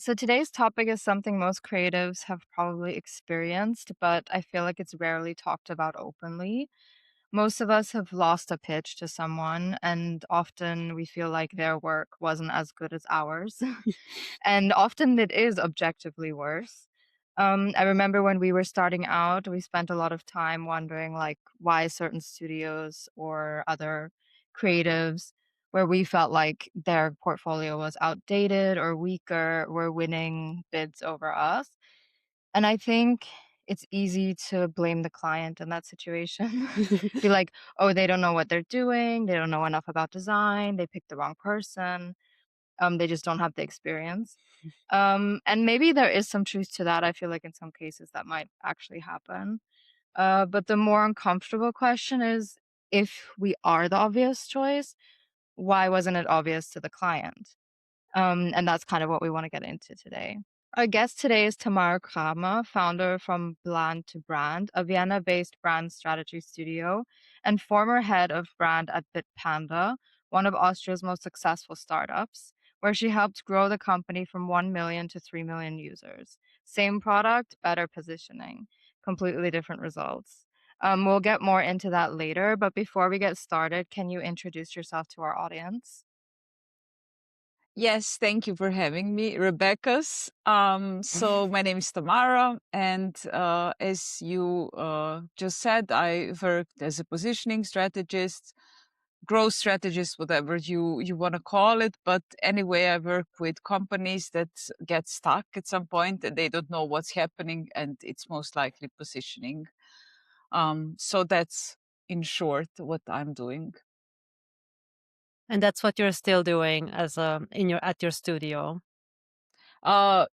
So today's topic is something most creatives have probably experienced, but I feel like it's rarely talked about openly. Most of us have lost a pitch to someone, and often we feel like their work wasn't as good as ours. And often it is objectively worse. I remember when we were starting out, we spent a lot of time wondering like why certain studios or other creatives where we felt like their portfolio was outdated or weaker were winning bids over us. And I think it's easy to blame the client in that situation. Be like, oh, they don't know what they're doing. They don't know enough about design. They picked the wrong person. They just don't have the experience. And maybe there is some truth to that. I feel like in some cases that might actually happen. But the more uncomfortable question is if we are the obvious choice, why wasn't it obvious to the client? And that's kind of what we want to get into today. Our guest today is Tamara Kramer, founder from Bland to Brand, a Vienna-based brand strategy studio, and former head of brand at Bitpanda, one of Austria's most successful startups, where she helped grow the company from 1 million to 3 million users. Same product, better positioning, completely different results. We'll get more into that later, but before we get started, can you introduce yourself to our audience? Yes, thank you for having me, Rebecca's. So my name is Tamara, and as you just said, I worked as a positioning strategist, growth strategist, whatever you want to call it. But anyway, I work with companies that get stuck at some point and they don't know what's happening, and it's most likely positioning. So that's in short what I'm doing. And that's what you're still doing as in your at your studio. Uh,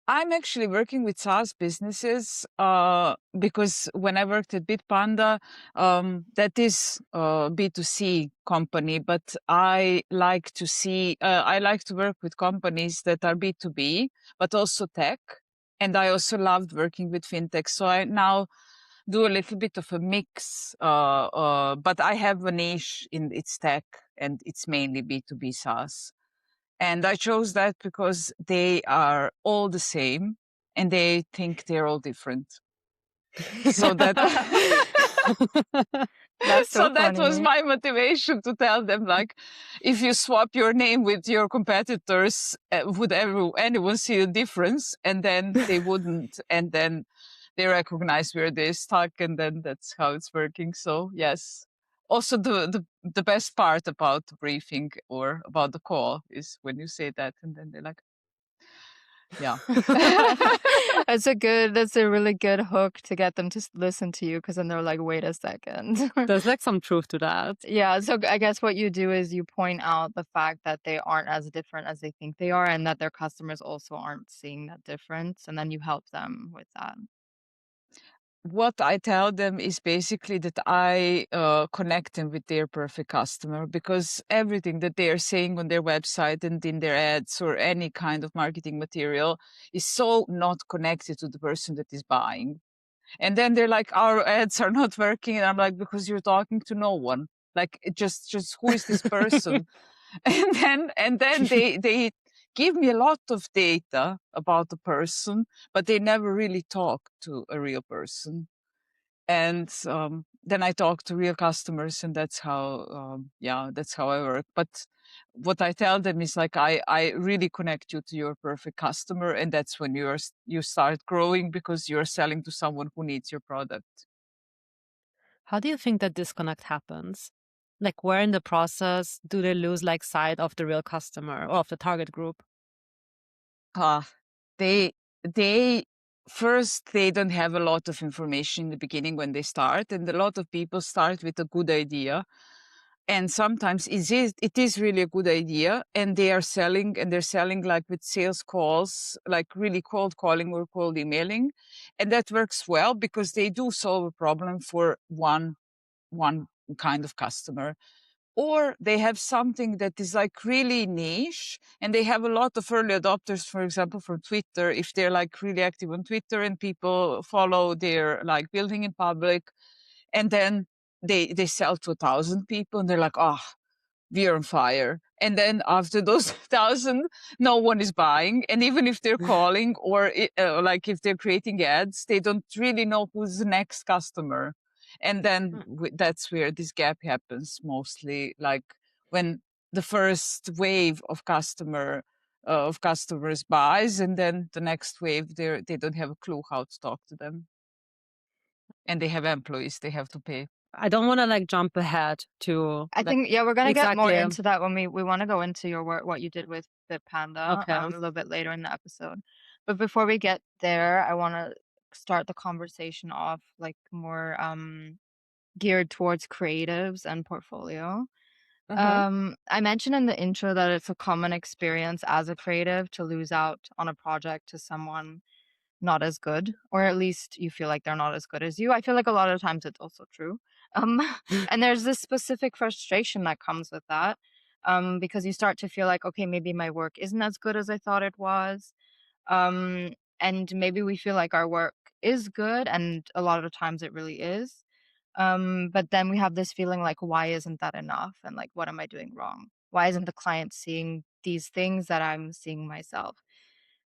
I'm actually working with SaaS businesses because when I worked at Bitpanda, that is a B2C company, but I like to work with companies that are B2B, but also tech. And I also loved working with fintech. So I now do a little bit of a mix, but I have a niche in its tech and it's mainly B2B SaaS. And I chose that because they are all the same and they think they're all different. So that That's so so that was funny. my motivation to tell them, like, if you swap your name with your competitors, would anyone see a difference? And then they wouldn't, and then they recognize where they're stuck, and then that's how it's working. So yes. Also, the best part about the briefing or about the call is when you say that, and then they're like, yeah. That's a really good hook to get them to listen to you because then they're like, wait a second. There's like some truth to that. Yeah, so I guess what you do is you point out the fact that they aren't as different as they think they are and that their customers also aren't seeing that difference, and then you help them with that. What I tell them is basically that I connect them with their perfect customer, because everything that they are saying on their website and in their ads or any kind of marketing material is so not connected to the person that is buying. And then they're like, our ads are not working. And I'm like, because you're talking to no one. Like, just who is this person? And then they give me a lot of data about the person, but they never really talk to a real person. And then I talk to real customers, and that's how that's how I work. But what I tell them is like, I really connect you to your perfect customer, and that's when you start growing, because you're selling to someone who needs your product. How do you think that disconnect happens? Like where in the process do they lose like sight of the real customer or of the target group? Ah, they they first, they don't have a lot of information in the beginning when they start, and a lot of people start with a good idea. And sometimes it is really a good idea, and they're selling like with sales calls, like really cold calling or cold emailing. And that works well because they do solve a problem for one kind of customer. Or they have something that is like really niche, and they have a lot of early adopters, for example, from Twitter. If they're like really active on Twitter and people follow their like building in public, and then they sell to 1,000 people, and they're like, oh, we're on fire. And then after those 1,000, no one is buying. And even if they're calling or like if they're creating ads, they don't really know who's the next customer. And then that's where this gap happens mostly, like when the first wave of customers buys, and then the next wave they don't have a clue how to talk to them, and they have employees they have to pay. I don't want to like jump ahead to I like think, yeah, we're gonna get more exactly. into that when we want to go into your work, what you did with Bitpanda, Okay. a little bit later in the episode. But before we get there, I want to start the conversation off like more geared towards creatives and portfolio. Uh-huh. I mentioned in the intro that it's a common experience as a creative to lose out on a project to someone not as good, or at least you feel like they're not as good as you. I feel like a lot of times it's also true. Um, and there's this specific frustration that comes with that, because you start to feel like, okay, maybe my work isn't as good as I thought it was. Um, and maybe we feel like our work is good, and a lot of the times it really is. But then we have this feeling like, why isn't that enough? And like, what am I doing wrong? Why isn't the client seeing these things that I'm seeing myself?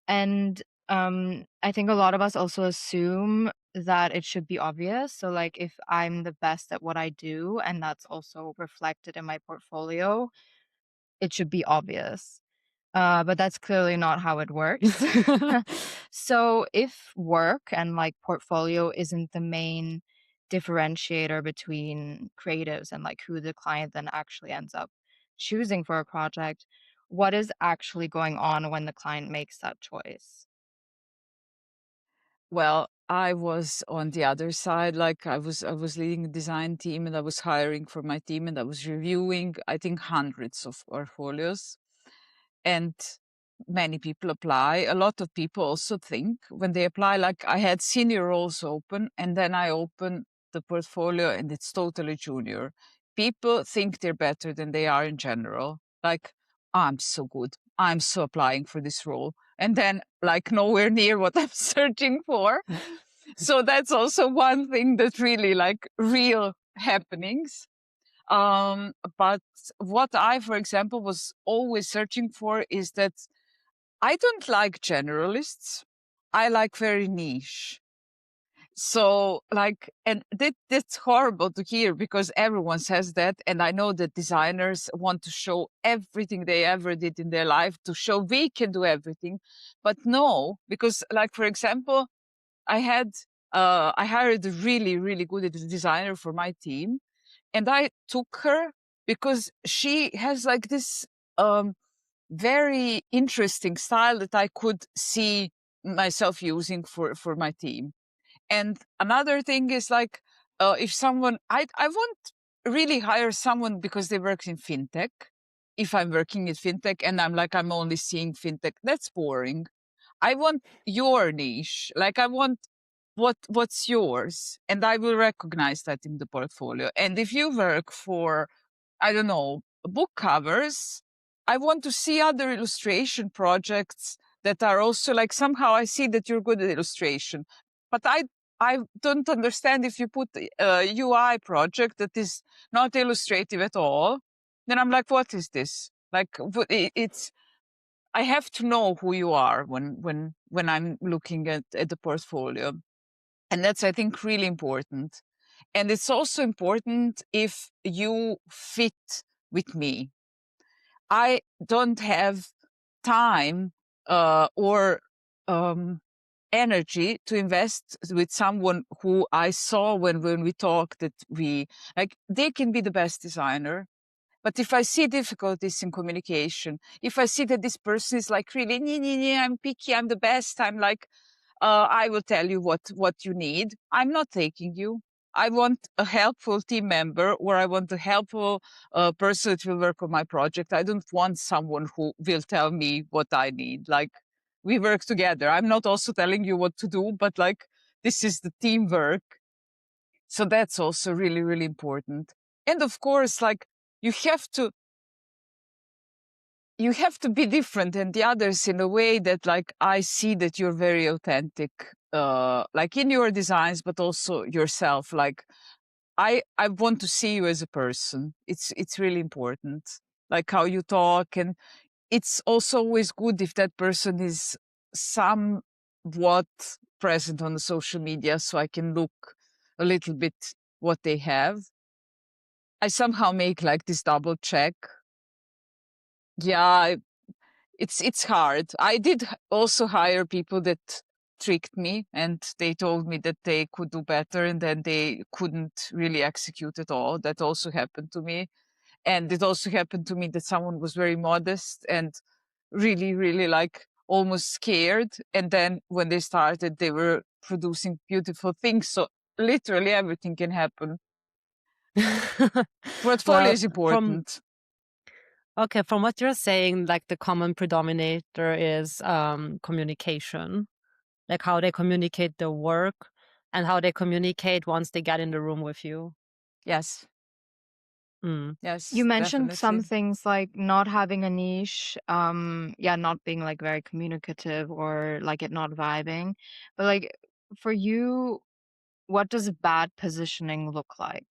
And I think a lot of us also assume that it should be obvious. So, like, if I'm the best at what I do and that's also reflected in my portfolio, it should be obvious. But that's clearly not how it works. So, if work and like portfolio isn't the main differentiator between creatives and like who the client then actually ends up choosing for a project, what is actually going on when the client makes that choice? Well, I was on the other side, like I was leading a design team, and I was hiring for my team, and I was reviewing, I think, hundreds of portfolios. And many people apply. A lot of people also think when they apply, like I had senior roles open, and then I open the portfolio and it's totally junior. People think they're better than they are in general. Like, I'm so good. I'm so applying for this role. And then, like, nowhere near what I'm searching for. So that's also one thing that really, like, real happenings. But what I, for example, was always searching for is that I don't like generalists. I like very niche. So, like, and that's horrible to hear because everyone says that. And I know that designers want to show everything they ever did in their life to show we can do everything. But no, because, like, for example, I hired a really, really good designer for my team, and I took her because she has like this um, very interesting style that I could see myself using for my team. And another thing is like, if someone, I won't really hire someone because they work in fintech. If I'm working in fintech and I'm only seeing fintech, that's boring. I want your niche. Like I want what's yours, and I will recognize that in the portfolio. And if you work for, I don't know, book covers, I want to see other illustration projects that are also like somehow I see that you're good at illustration, but I don't understand if you put a UI project that is not illustrative at all. Then I'm like, what is this? Like it's I have to know who you are when I'm looking at the portfolio. And that's, I think, really important. And it's also important if you fit with me. I don't have time or energy to invest with someone who I saw when we talked that we like they can be the best designer. But if I see difficulties in communication, if I see that this person is like really, I'm picky, I'm the best, I'm like, I will tell you what you need. I'm not taking you. I want a helpful team member, or I want a helpful person that will work on my project. I don't want someone who will tell me what I need. Like we work together. I'm not also telling you what to do, but like this is the teamwork. So that's also really, really important. And of course, like you have to you have to be different than the others in a way that like I see that you're very authentic, like in your designs, but also yourself. Like I want to see you as a person. It's really important. like how you talk. And it's also always good if that person is somewhat present on the social media, so I can look a little bit what they have. I somehow make like this double check. Yeah, it's hard. I did also hire people that tricked me, and they told me that they could do better, and then they couldn't really execute at all. That also happened to me. And it also happened to me that someone was very modest and really, really like almost scared. And then when they started, they were producing beautiful things. So literally everything can happen. Portfolio Well, is from important. okay, from what you're saying, like the common predominator is communication, like how they communicate their work and how they communicate once they get in the room with you. Yes. Mm. You Yes, mentioned some definitely. things like not having a niche, yeah, not being like very communicative or like it not vibing. But like for you, what does bad positioning look like?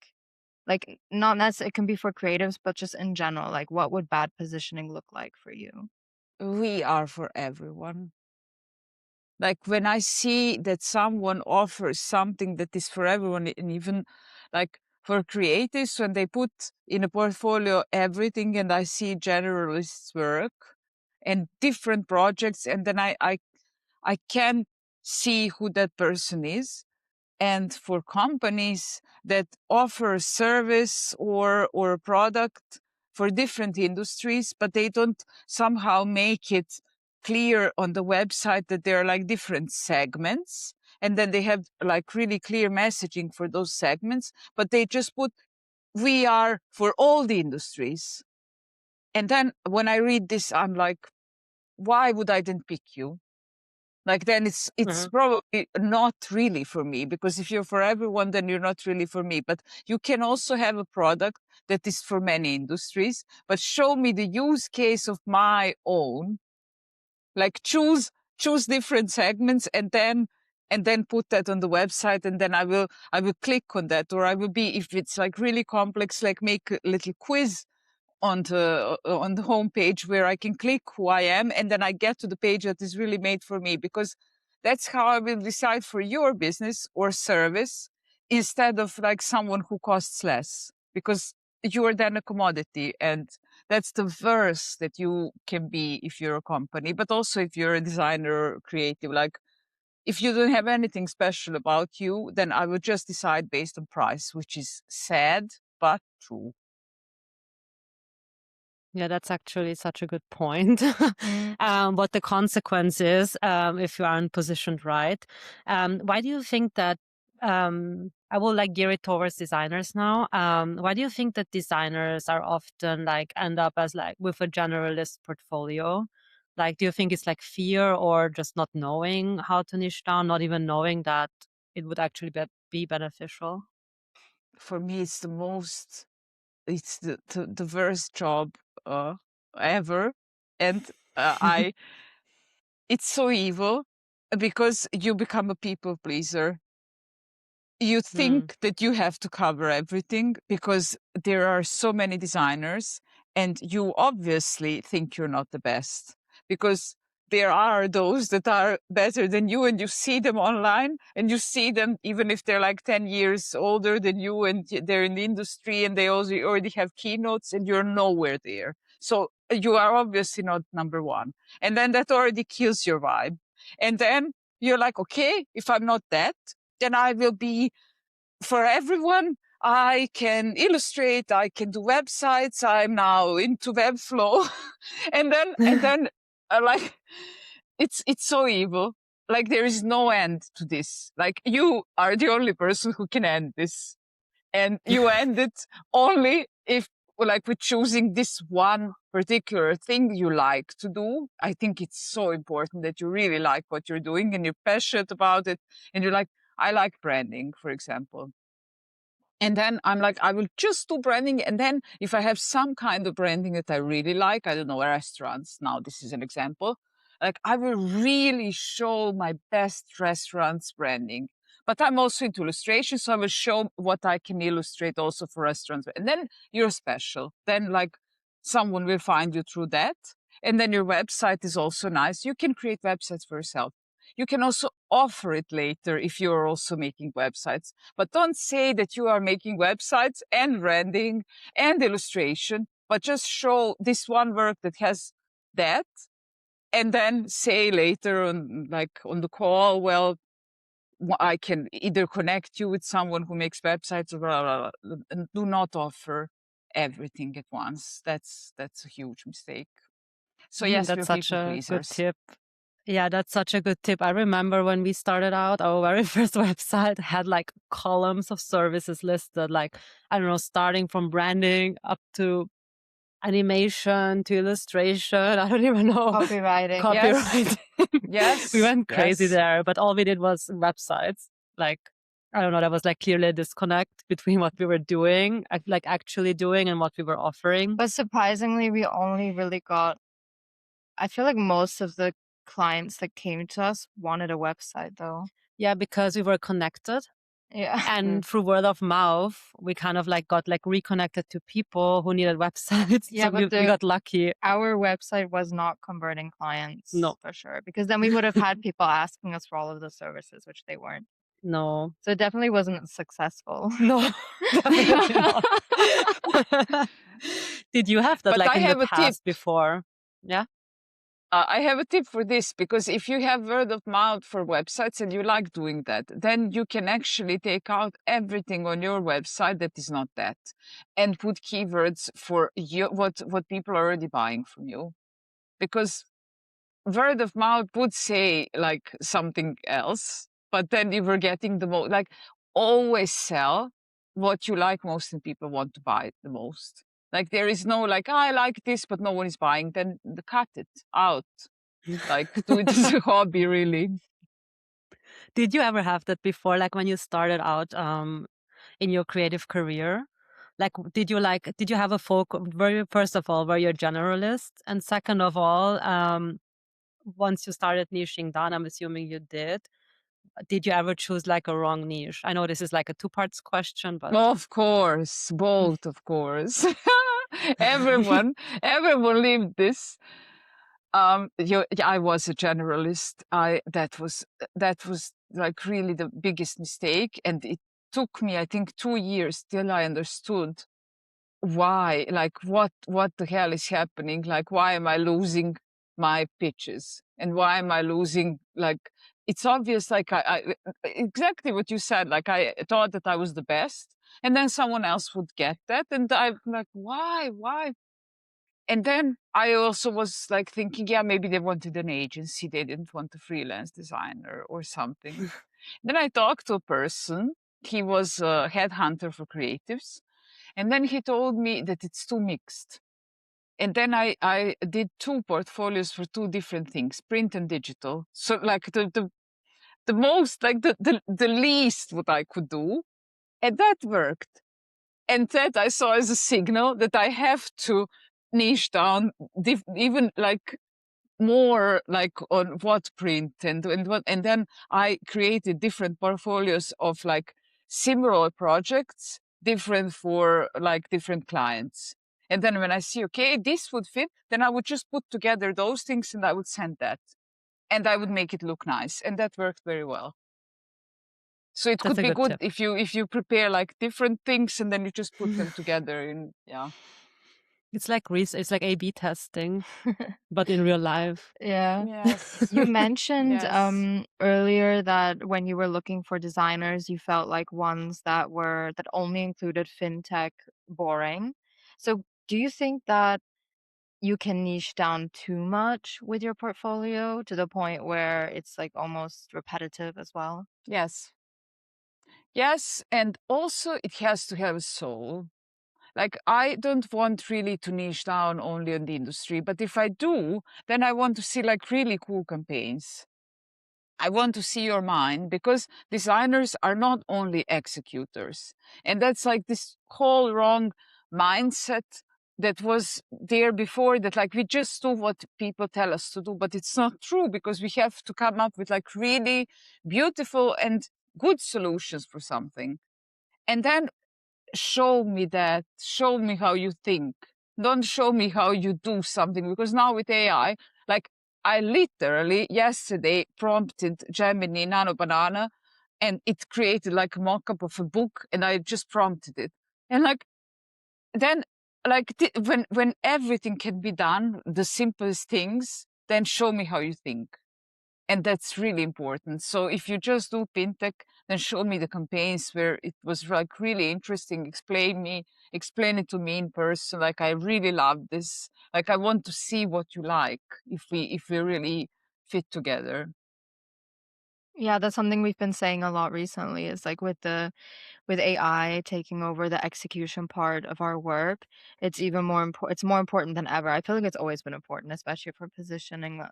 Like not necessarily it can be for creatives, but just in general, like what would bad positioning look like for you? We are for everyone. Like when I see that someone offers something that is for everyone, and even like for creatives, when they put in a portfolio everything, and I see generalists work and different projects, and then I can see who that person is. And for companies that offer a service or a product for different industries, but they don't somehow make it clear on the website that there are like different segments, and then they have like really clear messaging for those segments, but they just put we are for all the industries. And then when I read this, I'm like, why would I then pick you? Like then it's Mhm. probably not really for me, because if you're for everyone, then you're not really for me. But you can also have a product that is for many industries, but show me the use case of my own. Like choose different segments, and then put that on the website, and then I will click on that. Or I will be, if it's like really complex, like make a little quiz on the homepage where I can click who I am, and then I get to the page that is really made for me, because that's how I will decide for your business or service, instead of like someone who costs less, because you are then a commodity. And that's the worst that you can be if you're a company, but also if you're a designer or creative. Like if you don't have anything special about you, then I would just decide based on price, which is sad but true. Yeah, that's actually such a good point. Mm. What the consequence is if you aren't positioned right. Why do you think that? I will like gear it towards designers now. Why do you think that designers are often like end up as like with a generalist portfolio? Like, do you think it's like fear or just not knowing how to niche down, not even knowing that it would actually be beneficial? For me, it's the worst job uh, ever. And I it's so evil, because you become a people pleaser. You Mm. think that you have to cover everything because there are so many designers, and you obviously think you're not the best, because there are those that are better than you, and you see them online, and you see them even if they're like 10 years older than you, and they're in the industry, and they also already have keynotes, and you're nowhere there. So you are obviously not number one. And then that already kills your vibe. And then you're like, okay, if I'm not that, then I will be for everyone. I can illustrate, I can do websites, I'm now into Webflow. and then like it's so evil. Like there is no end to this. Like you are the only person who can end this. And you end it only if, like, with choosing this one particular thing you like to do. I think it's so important that you really like what you're doing and you're passionate about it. And you're like, I like branding, for example. And then I'm like, I will just do branding. And then if I have some kind of branding that I really like, I don't know, restaurants. Now, this is an example. Like, I will really show my best restaurants branding. But I'm also into illustration, so I will show what I can illustrate also for restaurants. And then you're special. Then, like, someone will find you through that. And then your website is also nice. You can create websites for yourself. You can also offer it later if you're also making websites. But don't say that you are making websites and branding and illustration, but just show this one work that has that. And then say later on, like on the call, well, I can either connect you with someone who makes websites or blah, blah, blah, and do not offer everything at once. That's a huge mistake. So yes, we're That's such people a good pleasers. tip. Yeah, that's such a good tip. I remember when we started out, our very first website had like columns of services listed, like, I don't know, starting from branding up to animation to illustration. I don't even know. Copywriting. Yes, Copywriting. We yes, went crazy yes. there, but all we did was websites. Like, I don't know, there was like clearly a disconnect between what we were doing, like actually doing, and what we were offering. But surprisingly, we only really got, I feel like most of the clients that came to us wanted a website though. Yeah, because we were connected. Yeah. And through word of mouth, we kind of like got like reconnected to people who needed websites. Yeah, So but we got lucky. our website was not converting clients No, for sure, because then we would have had people asking us for all of the services, which they weren't. no, So it definitely wasn't successful. no, definitely not. Did you have that But like I in the have a tip. past before? Yeah. I have a tip for this, because if you have word of mouth for websites and you like doing that, then you can actually take out everything on your website that is not that, and put keywords for what people are already buying from you. Because word of mouth would say like something else, but then you were getting the most, like, always sell what you like most and people want to buy it the most. Like, there is no like, I like this, but no one is buying, then cut it out. Like, do it as a hobby, really. Did you ever have that before, like when you started out in your creative career? Like, did you have a focus? First of all, were you a generalist? And second of all, once you started niching down, I'm assuming you did you ever choose like a wrong niche? I know this is like a two parts question, but Of course, both, of course. everyone, everyone lived this. I was a generalist. That was like really the biggest mistake, and it took me, I think, 2 years till I understood why. Like, what the hell is happening? Like, why am I losing my pitches, and why am I losing? Like, it's obvious. Like, I exactly what you said. Like, I thought that I was the best, and then someone else would get that, and I'm like, why? And then I also was like thinking, yeah, maybe they wanted an agency. They didn't want a freelance designer or something. Then I talked to a person. He was a headhunter for creatives. And then he told me that it's too mixed. And then I did 2 portfolios for 2 different things, print and digital. So like the most, like the least what I could do. And that worked. And that I saw as a signal that I have to niche down even like more like on what print and what, and then I created different portfolios of like similar projects, different for like different clients. And then when I see, okay, this would fit, then I would just put together those things and I would send that, and I would make it look nice. And that worked very well. So it that's could a be good good tip. if you prepare like different things and then you just put them together, and yeah. It's like it's like A/B testing, but in real life. Yeah. Yes. You mentioned Yes. earlier that when you were looking for designers, you felt like ones that only included fintech boring. So do you think that you can niche down too much with your portfolio to the point where it's like almost repetitive as well? Yes. Yes. And also it has to have a soul. Like, I don't want really to niche down only on the industry, but if I do, then I want to see like really cool campaigns. I want to see your mind, because designers are not only executors. And that's like this whole wrong mindset that was there before, that like we just do what people tell us to do, but it's not true, because we have to come up with like really beautiful and good solutions for something. And then show me how you think. don't show me how you do something, because now with AI, like I literally yesterday prompted Gemini Nano Banana, and it created like a mock-up of a book, and I just prompted it. And like, then like when everything can be done, the simplest things, then show me how you think. And that's really important. So if you just do fintech, then show me the campaigns where it was like really interesting. Explain it to me in person. Like I really love this. Like I want to see what you like if we really fit together. Yeah, that's something we've been saying a lot recently is like with AI taking over the execution part of our work, it's more important than ever. I feel like it's always been important, especially for positioning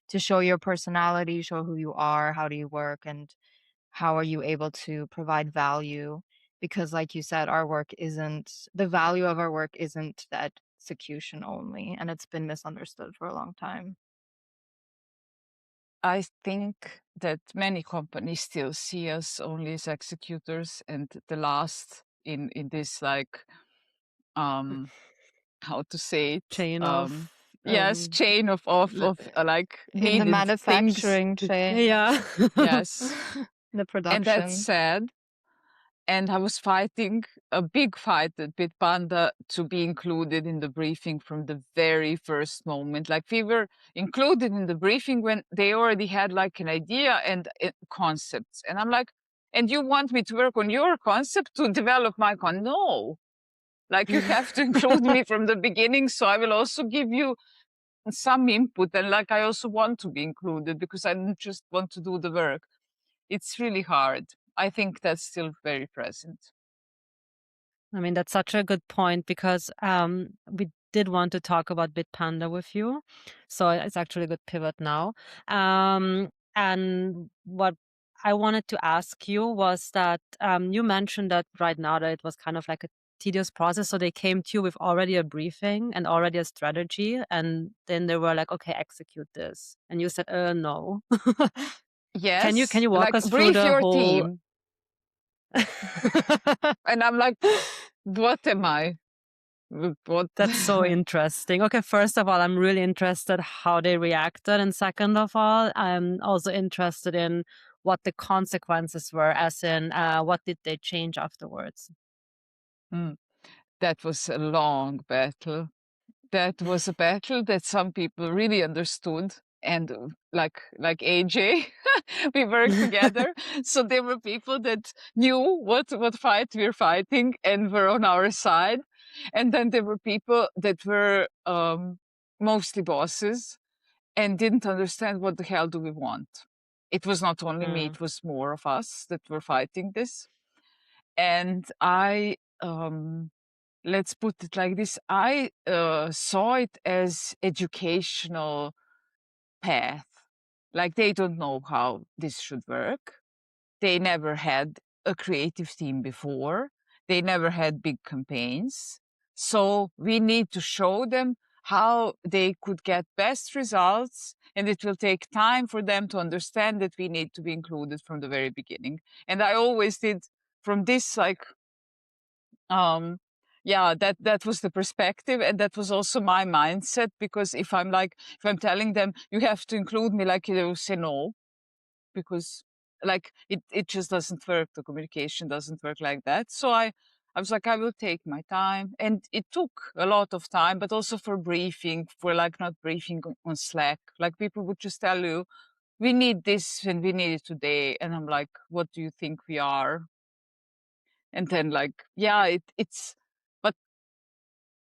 to show your personality, show who you are, how do you work, and how are you able to provide value? Because like you said, the value of our work isn't the execution only, and it's been misunderstood for a long time. I think that many companies still see us only as executors, and the last in this like um how to say it, chain of yes, chain of l- like In the needed things. manufacturing chain, yeah. Yes, the and that's production. sad. And I was fighting a big fight with Bitpanda to be included in the briefing from the very first moment. Like we were included in the briefing when they already had like an idea and concepts. And I'm like, and you want me to work on your concept to develop my No, like you have to include me from the beginning. So I will also give you some input. And like, I also want to be included because I don't just want to do the work. It's really hard. I think that's still very present. I mean, that's such a good point because we did want to talk about Bitpanda with you. So it's actually a good pivot now. And what I wanted to ask you was that you mentioned that right now that it was kind of like a tedious process. So they came to you with already a briefing and already a strategy. And then they were like, okay, execute this. And you said, no. Can Yes, you walk like us through brief the your whole team. And I'm like, what am I? What? That's so interesting. Okay, first of all, I'm really interested how they reacted, and second of all, I'm also interested in what the consequences were, as in what did they change afterwards? Hmm, that was a long battle. That was a battle that some people really understood. And like AJ, we worked together. So there were people that knew what fight we're fighting and were on our side. And then there were people that were mostly bosses and didn't understand what the hell do we want. It was not only me, Mm. it was more of us that were fighting this. And I, let's put it like this, I saw it as educational path. Like they don't know how this should work. They never had a creative team before. They never had big campaigns. So we need to show them how they could get best results. And it will take time for them to understand that we need to be included from the very beginning. And I always did from this, like, um, yeah, that was the perspective. And that was also my mindset, because if I'm telling them, you have to include me, like, they will say no, because like it just doesn't work. The communication doesn't work like that. So I was like, I will take my time. And it took a lot of time, but also for briefing, for like not briefing on Slack. Like people would just tell you, we need this and we need it today. And I'm like, what do you think we are? And then like, yeah, it's, but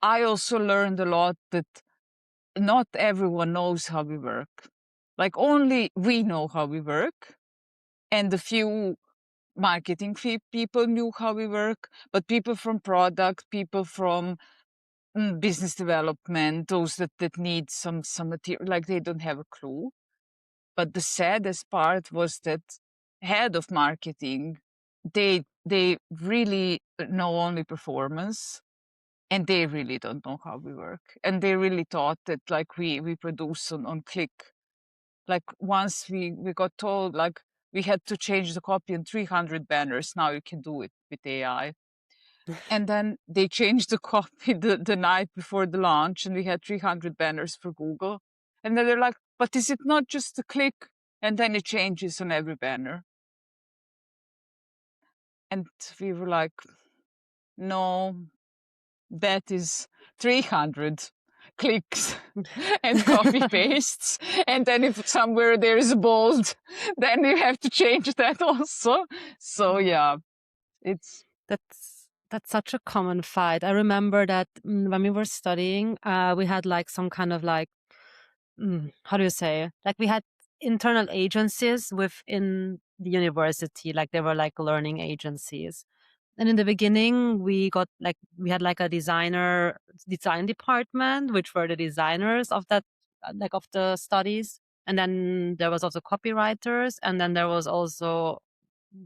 I also learned a lot that not everyone knows how we work. Like only we know how we work. And a few marketing people knew how we work, but people from product, people from business development, those that need some material, like they don't have a clue. But the saddest part was that head of marketing, they really know only performance, and they really don't know how we work. And they really thought that like we produce on click. Like once we got told like we had to change the copy in 300 banners. Now you can do it with AI. And then they changed the copy the night before the launch, and we had 300 banners for Google. And then they're like, but is it not just a click? And then it changes on every banner. And we were like, no, that is 300 clicks and copy pastes. And then if somewhere there is a bold, then you have to change that also. So yeah, it's That's such a common fight. I remember that when we were studying, we had like some kind of like how do you say? Like we had internal agencies within the university, like they were like learning agencies. And in the beginning, we had like a design department, which were the designers of that, like of the studies. And then there was also copywriters, and then there was also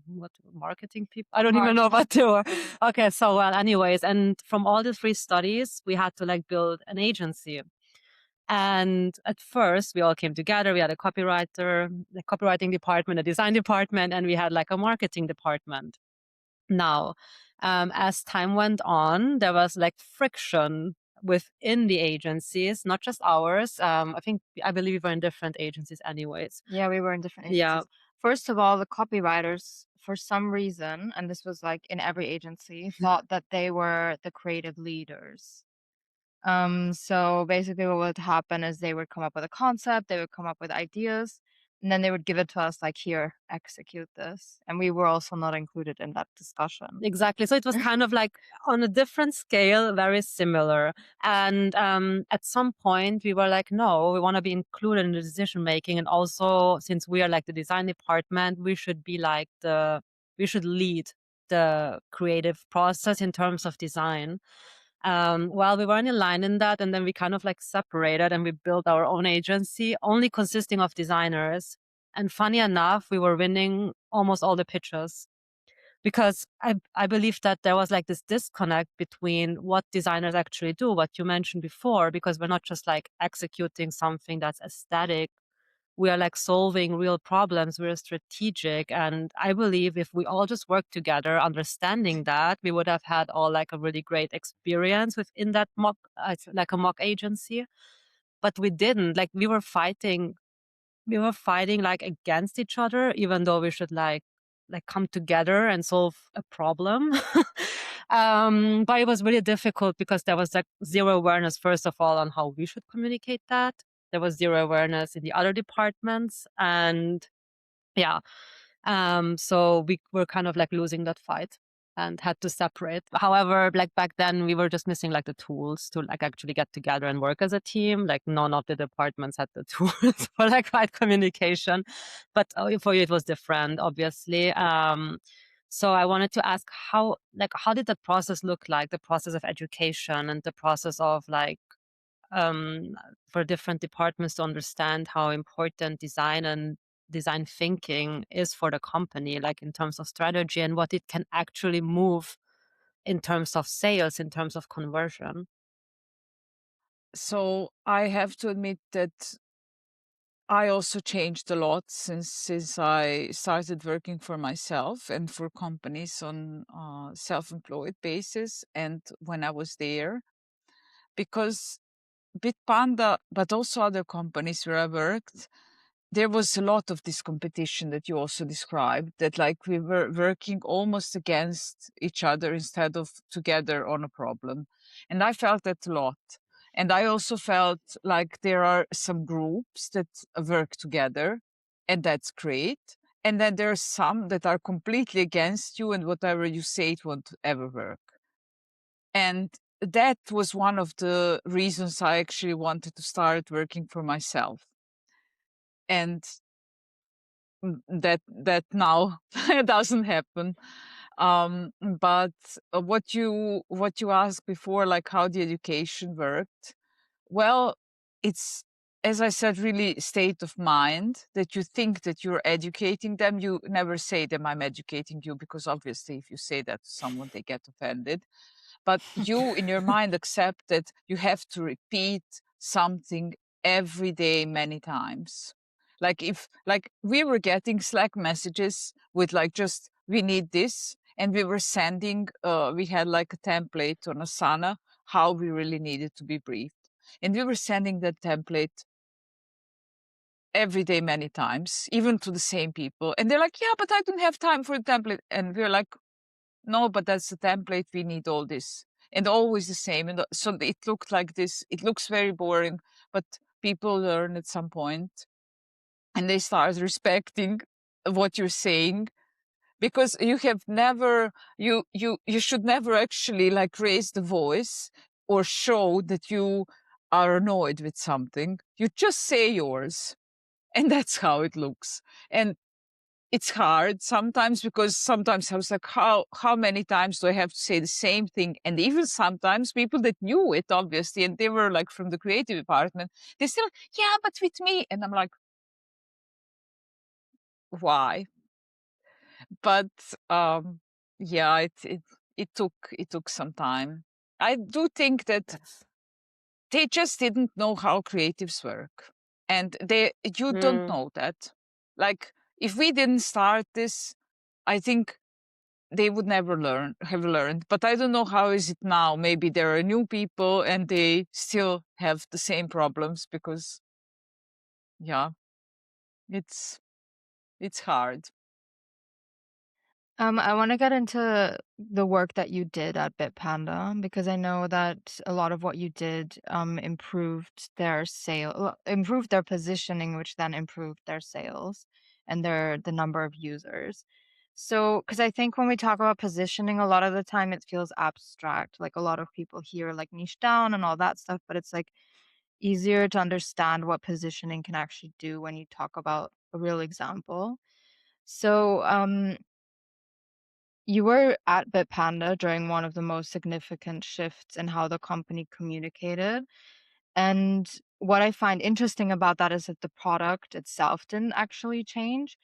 what marketing people. I don't even know what they were. Okay, so well, anyways, and from all the three studies, we had to like build an agency. And at first, we all came together. We had a copywriter, the copywriting department, a design department, and we had like a marketing department. Now, as time went on, there was like friction within the agencies, not just ours. I believe we were in different agencies, anyways. Yeah, we were in different Yeah, agencies. First of all, the copywriters, for some reason, and this was like in every agency, thought that they were the creative leaders. So basically what would happen is they would come up with a concept, they would come up with ideas, and then they would give it to us like, here, execute this. And we were also not included in that discussion. exactly. So it was kind of like on a different scale, very similar. And at some point, we were like, no, we want to be included in the decision making. And also, since we are like the design department, we should lead the creative process in terms of design. Well, we weren't aligned in that, and then we kind of like separated and we built our own agency, only consisting of designers. And funny enough, we were winning almost all the pitches because I believe that there was like this disconnect between what designers actually do, what you mentioned before, because we're not just like executing something that's aesthetic. We are like solving real problems. We're strategic. And I believe if we all just work together, understanding that, we would have had all like a really great experience within that like a mock agency. But we didn't. Like we were fighting like against each other, even though we should like come together and solve a problem. But it was really difficult because there was like zero awareness, first of all, on how we should communicate that. There was zero awareness in the other departments. And yeah, so we were kind of like losing that fight and had to separate. However, like back then we were just missing like the tools to like actually get together and work as a team. Like none of the departments had the tools for like fight communication. But for you it was different, obviously. So I wanted to ask how did that process look like, the process of education and the process of like for different departments to understand how important design and design thinking is for the company, like in terms of strategy and what it can actually move in terms of sales, in terms of conversion. so I have to admit that I also changed a lot since I started working for myself and for companies on self-employed basis, and when I was there, because Bitpanda, but also other companies where I worked, there was a lot of this competition that you also described, that like we were working almost against each other instead of together on a problem. And I felt that a lot. And I also felt like there are some groups that work together, and that's great. And then there are some that are completely against you, and whatever you say, it won't ever work. And that was one of the reasons I actually wanted to start working for myself. And that now doesn't happen. But what you asked before, like how the education worked, well, it's, as I said, really state of mind that you think that you're educating them. You never say them, I'm educating you, because obviously if you say that to someone, they get offended. But you in your mind accept that you have to repeat something every day many times. Like if like we were getting Slack messages with like just we need this, and we were sending, we had like a template on Asana, how we really needed to be briefed. And we were sending that template every day, many times, even to the same people. And they're like, yeah, but I don't have time for the template. And we're like, no, but that's the template. We need all this. And always the same. And so it looked like this. It looks very boring, but people learn at some point and they start respecting what you're saying, because you have never, you should never actually like raise the voice or show that you are annoyed with something. You just say yours. And that's how it looks. And it's hard sometimes, because sometimes I was like, how many times do I have to say the same thing? And even sometimes people that knew it, obviously, and they were like from the creative department, they still, yeah, but with me. And I'm like, why? But yeah, it took some time. I do think that Yes. they just didn't know how creatives work. And you don't Mm. know that. Like, if we didn't start this, I think they would never have learned. But I don't know how is it now. Maybe there are new people and they still have the same problems, because yeah, it's it's hard. I want to get into the work that you did at Bitpanda, because I know that a lot of what you did improved their positioning, which then improved their sales and the number of users. So, because I think when we talk about positioning, a lot of the time it feels abstract. Like a lot of people hear like niche down and all that stuff, but it's like easier to understand what positioning can actually do when you talk about a real example. So, you were at Bitpanda during one of the most significant shifts in how the company communicated. And what I find interesting about that is that the product itself didn't actually change.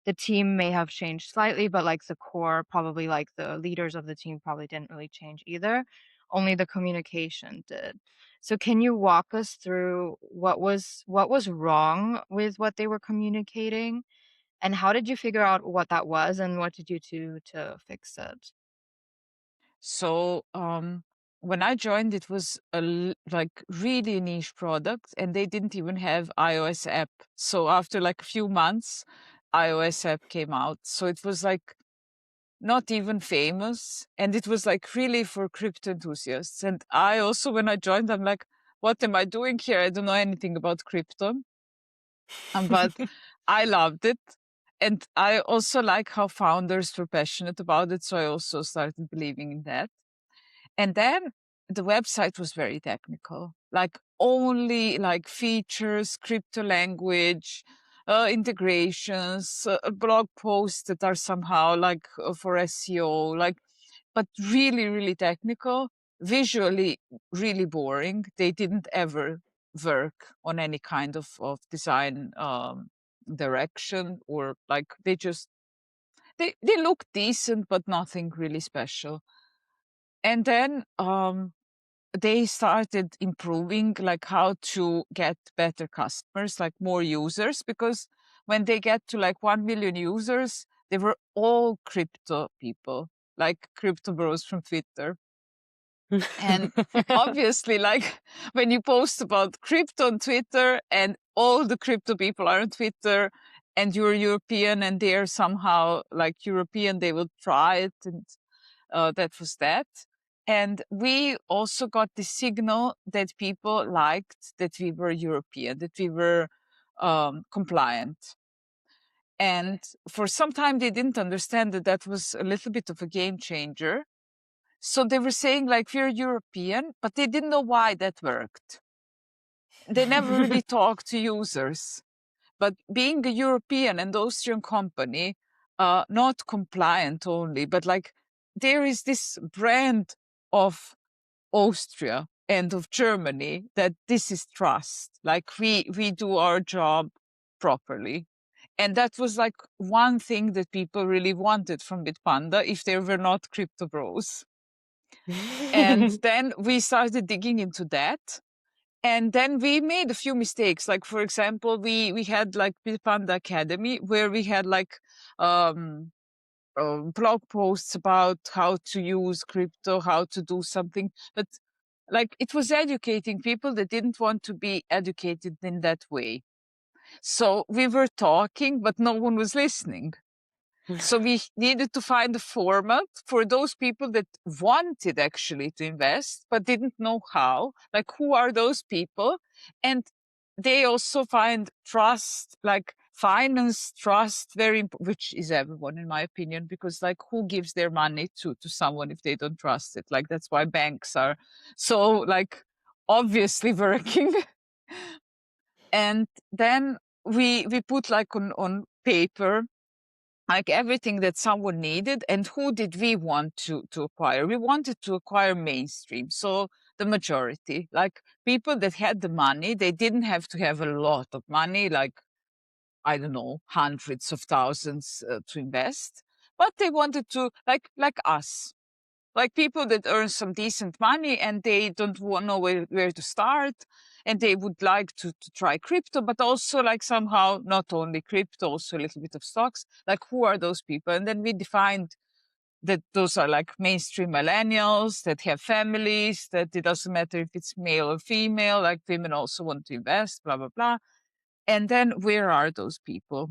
The team may have changed slightly, but like the core, probably like the leaders of the team probably didn't really change either. Only the communication did. So can you walk us through what was wrong with what they were communicating? And how did you figure out what that was, and what did you do to fix it? So when I joined, it was like really niche product, and they didn't even have iOS app. So after like a few months, iOS app came out. So it was like not even famous, and it was like really for crypto enthusiasts. And I also, when I joined, I'm like, what am I doing here? I don't know anything about crypto. But I loved it. And I also like how founders were passionate about it. So I also started believing in that. And then the website was very technical, like only like features, crypto language, integrations, blog posts that are somehow like for SEO, like, but really, really technical, visually really boring. They didn't ever work on any kind of design direction, or like they look decent, but nothing really special. And then they started improving like how to get better customers, like more users, because when they get to like 1 million users, they were all crypto people, like crypto bros from Twitter. And obviously, like when you post about crypto on Twitter and all the crypto people are on Twitter, and you're European and they're somehow like European, they will try it. And that was that. And we also got the signal that people liked that we were European, that we were compliant. And for some time, they didn't understand that that was a little bit of a game changer. So they were saying like, we're European, but they didn't know why that worked. They never really talked to users. But being a European and Austrian company, not compliant only, but like there is this brand of Austria and of Germany that this is trust. Like we do our job properly. And that was like one thing that people really wanted from Bitpanda if they were not crypto bros. And then we started digging into that. And then we made a few mistakes. Like, for example, we had like Bitpanda Academy where we had like, um, blog posts about how to use crypto, how to do something, but like it was educating people that didn't want to be educated in that way. So we were talking, but no one was listening. So we needed to find a format for those people that wanted actually to invest, but didn't know how. Like, who are those people? And they also find trust, like finance trust, which is everyone, in my opinion, because like, who gives their money to someone if they don't trust it? Like, that's why banks are so like obviously working. And then we put like on paper like everything that someone needed, and who did we want to acquire? We wanted to acquire mainstream, so the majority, like people that had the money. They didn't have to have a lot of money, like I don't know, hundreds of thousands to invest, but they wanted to like us, like people that earn some decent money and they don't know where to start, and they would like to try crypto, but also like somehow not only crypto, also a little bit of stocks. Like, who are those people? And then we defined that those are like mainstream millennials that have families, that it doesn't matter if it's male or female, like women also want to invest, blah, blah, blah. And then where are those people?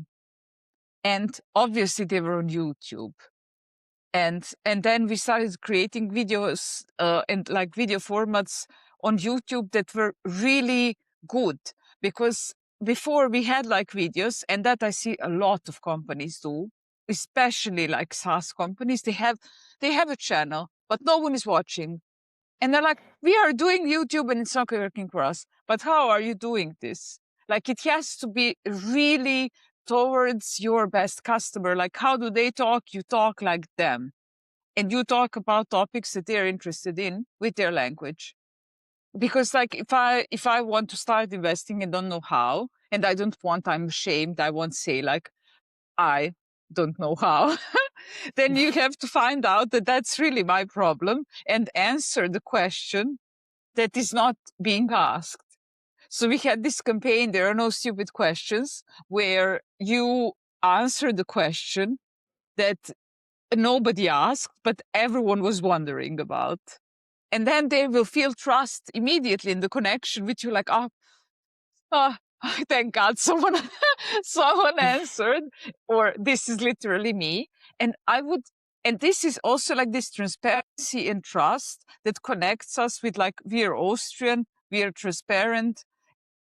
And obviously they were on YouTube. And then we started creating videos and like video formats on YouTube that were really good, because before we had like videos, and that I see a lot of companies do, especially like SaaS companies. They have a channel, but no one is watching, and they're like, we are doing YouTube and it's not working for us. But how are you doing this? Like, it has to be really towards your best customer. Like, how do they talk? You talk like them, and you talk about topics that they're interested in with their language. Because like, if I want to start investing and don't know how, and I'm ashamed, I won't say like, I don't know how, then you have to find out that that's really my problem and answer the question that is not being asked. So we had this campaign, There Are No Stupid Questions, where you answer the question that nobody asked, but everyone was wondering about. And then they will feel trust immediately in the connection with you, like, oh, thank God someone someone answered, or this is literally me. And and this is also like this transparency and trust that connects us with, like, we are Austrian, we are transparent,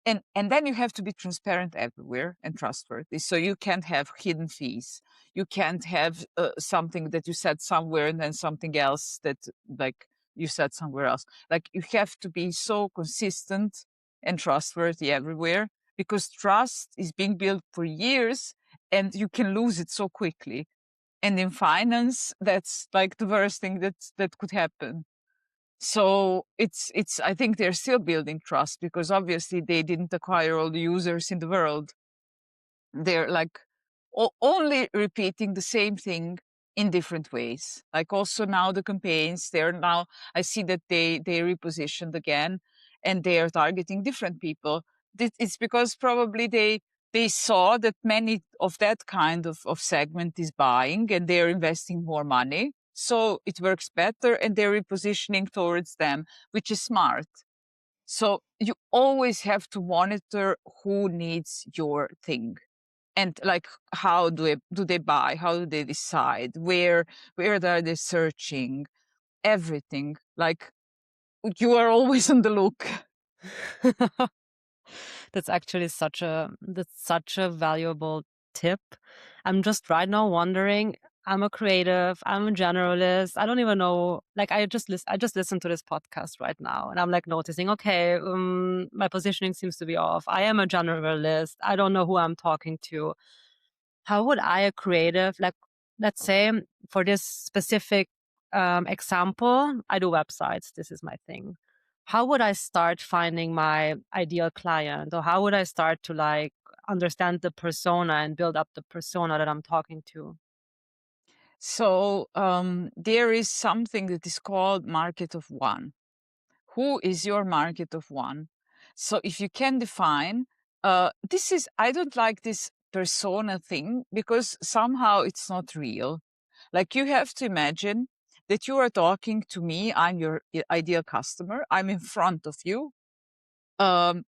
and then you have to be transparent everywhere and trustworthy. So you can't have hidden fees. You can't have something that you said somewhere and then something else that, like, you said somewhere else. Like, you have to be so consistent and trustworthy everywhere, because trust is being built for years and you can lose it so quickly. And in finance, that's like the worst thing that could happen. So I think they're still building trust, because obviously they didn't acquire all the users in the world. They're like only repeating the same thing in different ways. Like, also now the campaigns, I see that they repositioned again, and they are targeting different people. It's because probably they saw that many of that kind of segment is buying, and they're investing more money. So it works better, and they're repositioning towards them, which is smart. So you always have to monitor who needs your thing, and like, how do they buy? How do they decide? Where are they searching? Everything. Like, you are always on the look. That's actually such a valuable tip. I'm just right now wondering, I'm a creative, I'm a generalist. I don't even know, like, I just listened to this podcast right now, and I'm like noticing, okay, my positioning seems to be off. I am a generalist. I don't know who I'm talking to. How would I, a creative, like, let's say for this specific example, I do websites. This is my thing. How would I start finding my ideal client, or how would I start to like understand the persona and build up the persona that I'm talking to? So there is something that is called market of one. Who is your market of one? So if you can define, I don't like this persona thing, because somehow it's not real. Like you have to imagine that you are talking to me. I'm your ideal customer. I'm in front of you. Um,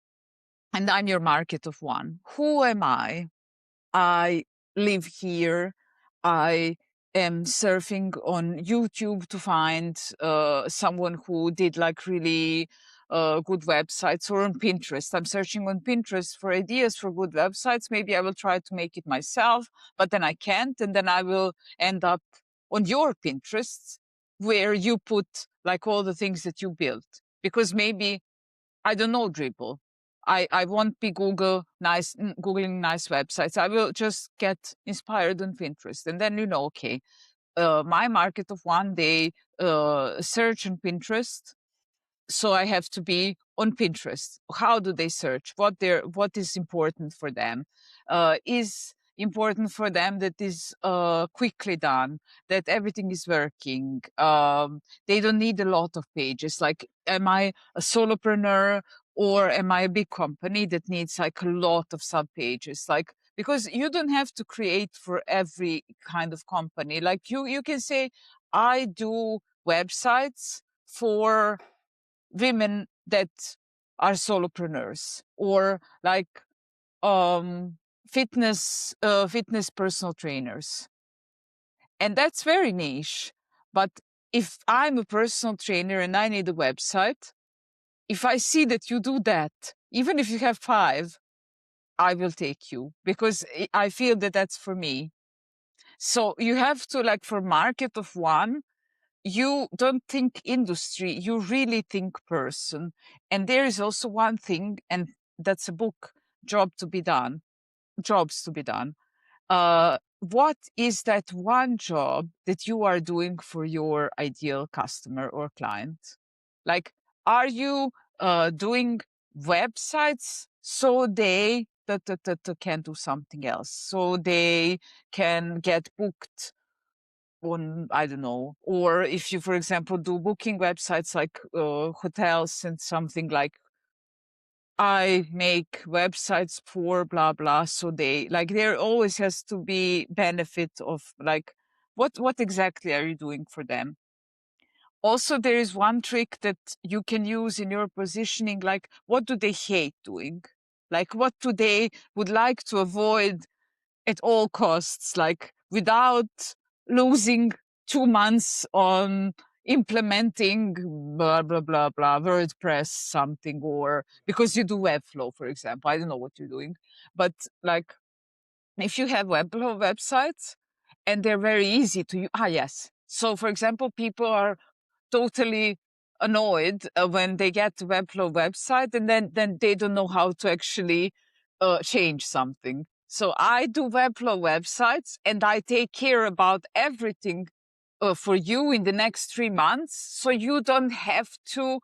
and I'm your market of one. Who am I? I live here. I am surfing on YouTube to find someone who did like really good websites, or on Pinterest. I'm searching on Pinterest for ideas for good websites. Maybe I will try to make it myself, but then I can't. And then I will end up on your Pinterest, where you put like all the things that you built. Because maybe I don't know Dribble. I won't be Googling nice websites. I will just get inspired on Pinterest. And then, okay, my market of one, they search on Pinterest, so I have to be on Pinterest. How do they search? What is important for them? Is important for them that is quickly done, that everything is working. They don't need a lot of pages. Like, am I a solopreneur, or am I a big company that needs like a lot of sub pages? Like, because you don't have to create for every kind of company. Like you can say, I do websites for women that are solopreneurs, or like um fitness personal trainers, and that's very niche. But if I'm a personal trainer and I need a website, if I see that you do that, even if you have 5, I will take you, because I feel that that's for me. So you have to, like, for market of one, you don't think industry, you really think person. And there is also one thing, and that's a book, Jobs to be Done. What is that one job that you are doing for your ideal customer or client? Like, are you doing websites so they can do something else, so they can get booked on, I don't know, or if you, for example, do booking websites like hotels and something, like, I make websites for blah blah, so they, like, there always has to be benefit of, like, what exactly are you doing for them? Also, there is one trick that you can use in your positioning, like, what do they hate doing? Like, what do they would like to avoid at all costs, like without losing 2 months on implementing blah blah blah blah WordPress something, or because you do Webflow, for example. I don't know what you're doing, but like, if you have Webflow websites and they're very easy to use. Yes. So for example, people are totally annoyed when they get to Webflow website, and then they don't know how to actually change something. So I do Webflow websites, and I take care about everything for you in the next 3 months, so you don't have to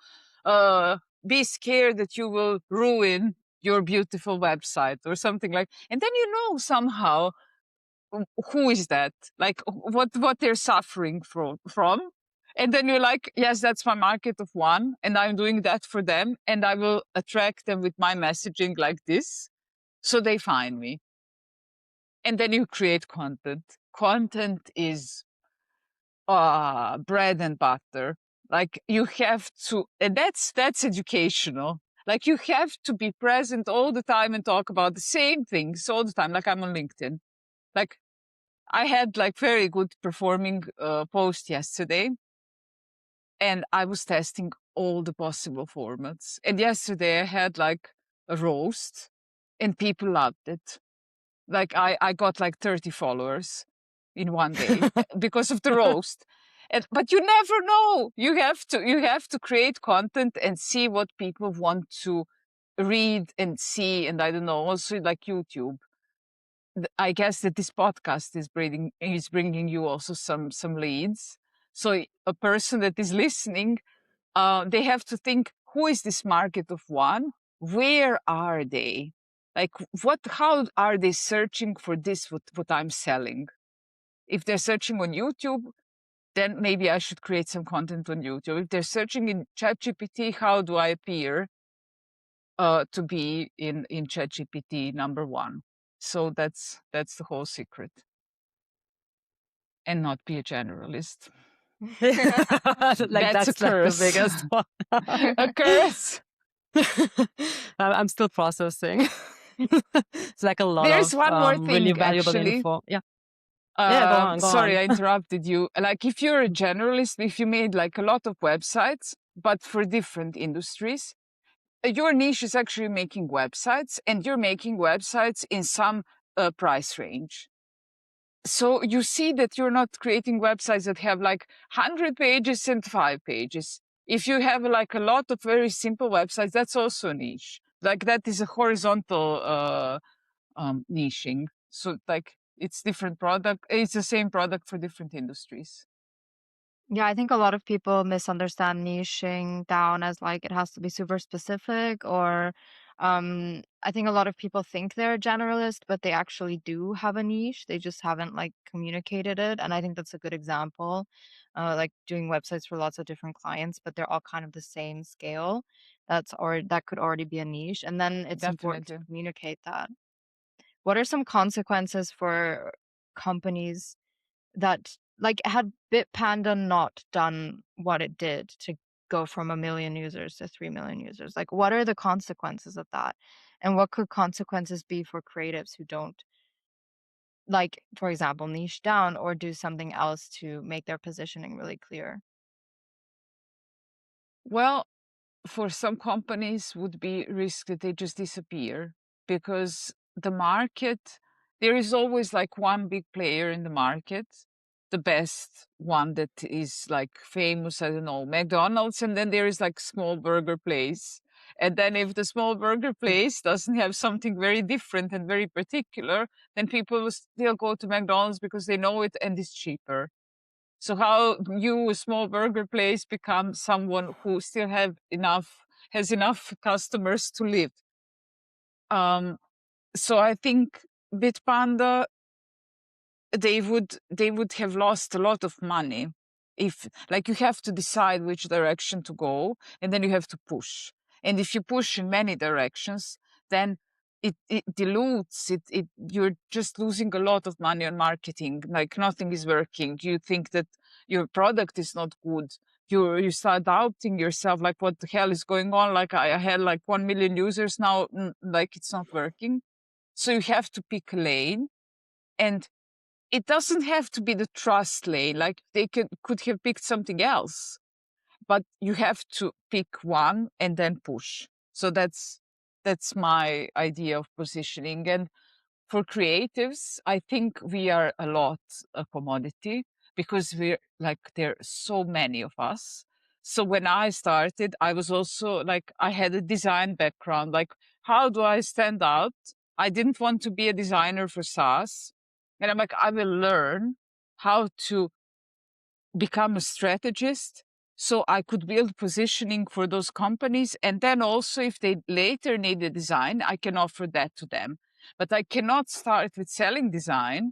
be scared that you will ruin your beautiful website or something like. And then somehow who is that, like, what they're suffering from. And then you're like, yes, that's my market of one, and I'm doing that for them, and I will attract them with my messaging like this, so they find me. And then you create content is bread and butter. Like, you have to, and that's educational. Like, you have to be present all the time and talk about the same things all the time. Like, I'm on LinkedIn. Like, I had like very good performing post yesterday, and I was testing all the possible formats. And yesterday I had like a roast, and people loved it. Like, I got like 30 followers in one day because of the roast. But you never know. You have to create content and see what people want to read and see. And I don't know, also like YouTube. I guess that this podcast is bringing you also some leads. So a person that is listening, they have to think, who is this market of one? Where are they? Like, how are they searching for this, what I'm selling? If they're searching on YouTube, then maybe I should create some content on YouTube. If they're searching in ChatGPT, how do I appear to be in ChatGPT number one? So that's the whole secret. and not be a generalist. Like That's a that's like the curse. biggest one. A curse. I'm still processing. It's like a lot There's of one more really thing, valuable actually. info. Yeah. Yeah, go on, go Sorry, on. I interrupted you. Like, if you're a generalist, if you made like a lot of websites, but for different industries, your niche is actually making websites, and you're making websites in some price range. So you see that you're not creating websites that have like 100 pages and 5 pages. If you have like a lot of very simple websites, that's also a niche. Like, that is a horizontal niching. So like, it's different product. It's the same product for different industries. Yeah, I think a lot of people misunderstand niching down as like it has to be super specific, or I think a lot of people think they're a generalist, but they actually do have a niche. They just haven't like communicated it. And I think that's a good example. Like doing websites for lots of different clients, but they're all kind of the same scale. That could already be a niche. And then it's important to Definitely. communicate that. What are some consequences for companies that like had Bitpanda not done what it did to go from 1 million users to 3 million users? Like, what are the consequences of that? And what could consequences be for creatives who don't, like, for example, niche down or do something else to make their positioning really clear? Well, for some companies would be risk that they just disappear, because the market, there is always like one big player in the market, the best one that is like famous, I don't know, McDonald's, and then there is like small burger place. And then if the small burger place doesn't have something very different and very particular, then people will still go to McDonald's because they know it and it's cheaper. So how you, a small burger place, become someone who still has enough customers to live? So I think Bitpanda, they would have lost a lot of money if, like, you have to decide which direction to go, and then you have to push. And if you push in many directions, then it dilutes it. You're just losing a lot of money on marketing. Like, nothing is working. You think that your product is not good. You start doubting yourself, like, what the hell is going on? Like, I had like 1 million users now, like, it's not working. So you have to pick a lane, and it doesn't have to be the trust lane. Like, they could have picked something else, but you have to pick one and then push. So that's my idea of positioning. And for creatives, I think we are a lot a commodity, because we're like, there are so many of us. So when I started, I was also like, I had a design background. Like, how do I stand out? I didn't want to be a designer for SaaS. And I'm like, I will learn how to become a strategist so I could build positioning for those companies. And then also, if they later need a design, I can offer that to them. But I cannot start with selling design,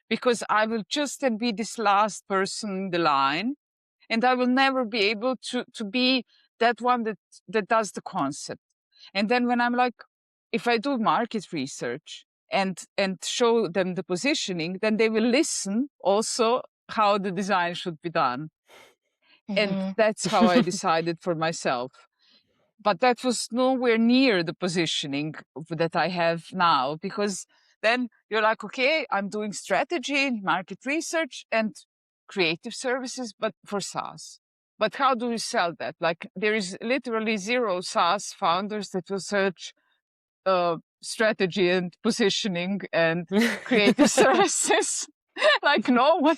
because I will just then be this last person in the line, and I will never be able to be that one that does the concept. And then when I'm like, if I do market research and show them the positioning, then they will listen also how the design should be done. And Hmm. that's how I decided for myself. But that was nowhere near the positioning that I have now, because then you're like, okay, I'm doing strategy, market research, and creative services, but for SaaS. But how do you sell that? Like, there is literally zero SaaS founders that will search strategy and positioning and creative services. Like, no one.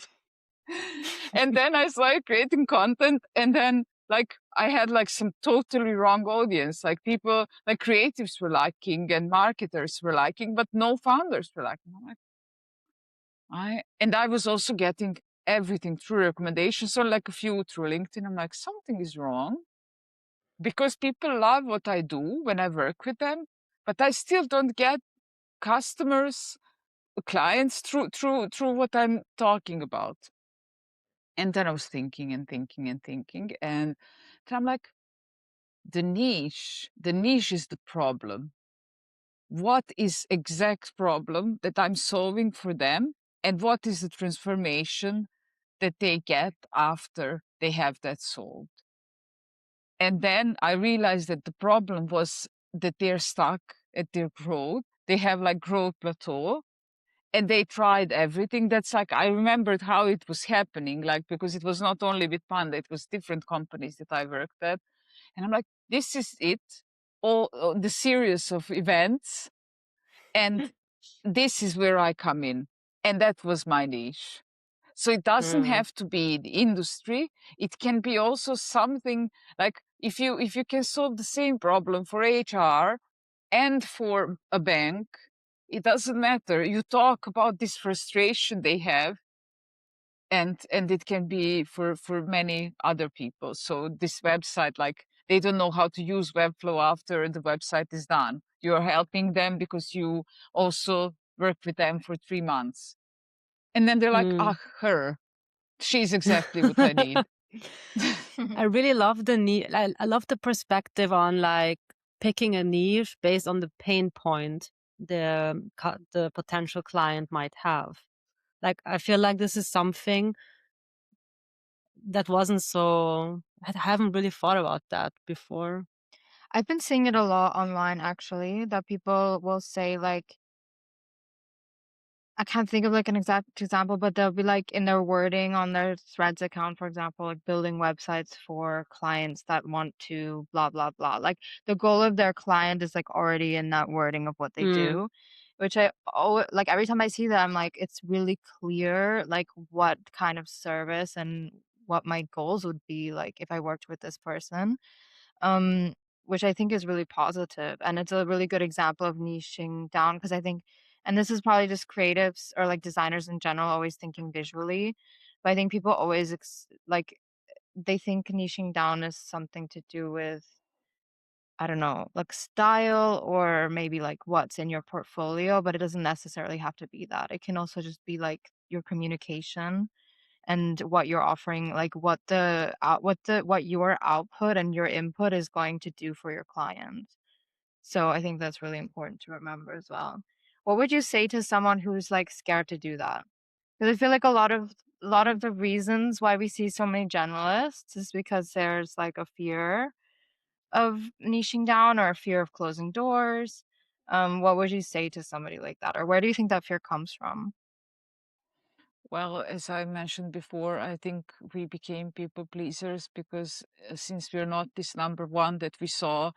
And then I started creating content, and then, like, I had like some totally wrong audience. Like, people, like, creatives were liking and marketers were liking, but no founders were liking. I'm like, I was also getting everything through recommendations, or like a few through LinkedIn. I'm like, something is wrong, because people love what I do when I work with them, but I still don't get customers, clients through what I'm talking about. And then I was thinking and thinking and thinking, and then I'm like, the niche is the problem. What is exact problem that I'm solving for them, and what is the transformation that they get after they have that sold. And then I realized that the problem was that they're stuck at their growth. They have like growth plateau, and they tried everything. That's like, I remembered how it was happening, like, because it was not only with Panda, it was different companies that I worked at. And I'm like, this is it, all the series of events. And this is where I come in. And that was my niche. So it doesn't Mm. have to be the industry. It can be also something like, if you can solve the same problem for HR and for a bank, it doesn't matter. You talk about this frustration they have, and it can be for many other people. So this website, like, they don't know how to use Webflow after the website is done. You're helping them because you also worked with them for 3 months. And then they're like, Mm. ah, her. She's exactly what I need. I really love the I love the perspective on like picking a niche based on the pain point the potential client might have. Like I feel like this is something that wasn't so I haven't really thought about that before. I've been seeing it a lot online actually, that people will say like, I can't think of like an exact example, but they'll be like in their wording on their Threads account, for example, like building websites for clients that want to blah blah blah. Like the goal of their client is like already in that wording of what they Mm. do, which I always like every time I see that, I'm like, it's really clear like what kind of service and what my goals would be like if I worked with this person. Um, which I think is really positive, and it's a really good example of niching down because I think, and this is probably just creatives or like designers in general always thinking visually, but I think people always like they think niching down is something to do with, I don't know, like style or maybe like what's in your portfolio, but it doesn't necessarily have to be that. It can also just be like your communication and what you're offering, like what your output and your input is going to do for your client. So I think that's really important to remember as well. What would you say to someone who's like scared to do that? Because I feel like a lot of the reasons why we see so many generalists is because there's like a fear of niching down or a fear of closing doors. What would you say to somebody like that, or where do you think that fear comes from? Well, as I mentioned before, I think we became people pleasers because since we're not this number one that we saw